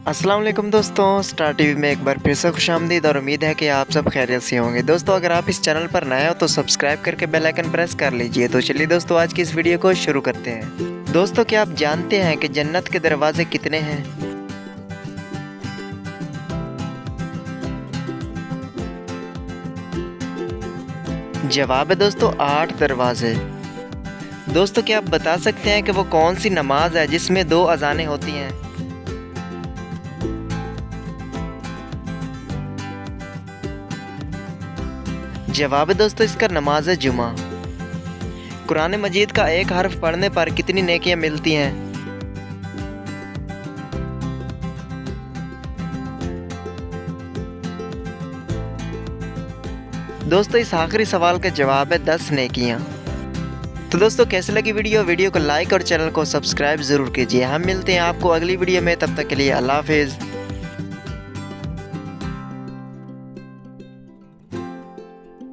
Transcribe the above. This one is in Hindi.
अस्सलाम वालेकुम दोस्तों, स्टार टीवी में एक बार फिर से खुशामदीद और उम्मीद है कि आप सब खैरियत से होंगे। दोस्तों अगर आप इस चैनल पर नए हो तो सब्सक्राइब करके बेल आइकन प्रेस कर लीजिए। तो चलिए दोस्तों आज की इस वीडियो को शुरू करते हैं। दोस्तों क्या आप जानते हैं कि जन्नत के दरवाजे कितने हैं? जवाब है दोस्तों 8 दरवाजे। दोस्तों क्या आप बता सकते हैं कि वो कौन सी नमाज है जिसमें 2 अजानें होती हैं? जवाब है दोस्तों इसका नमाज जुमा। कुरान मजीद का एक हर्फ पढ़ने पर कितनी नेकियां मिलती हैं? दोस्तों इस आखिरी सवाल का जवाब है 10 नेकियां। तो दोस्तों कैसे लगी वीडियो को लाइक और चैनल को सब्सक्राइब ज़रूर कीजिए। हम मिलते हैं आपको अगली वीडियो में, तब तक के लिए अल्लाह हाफिज़।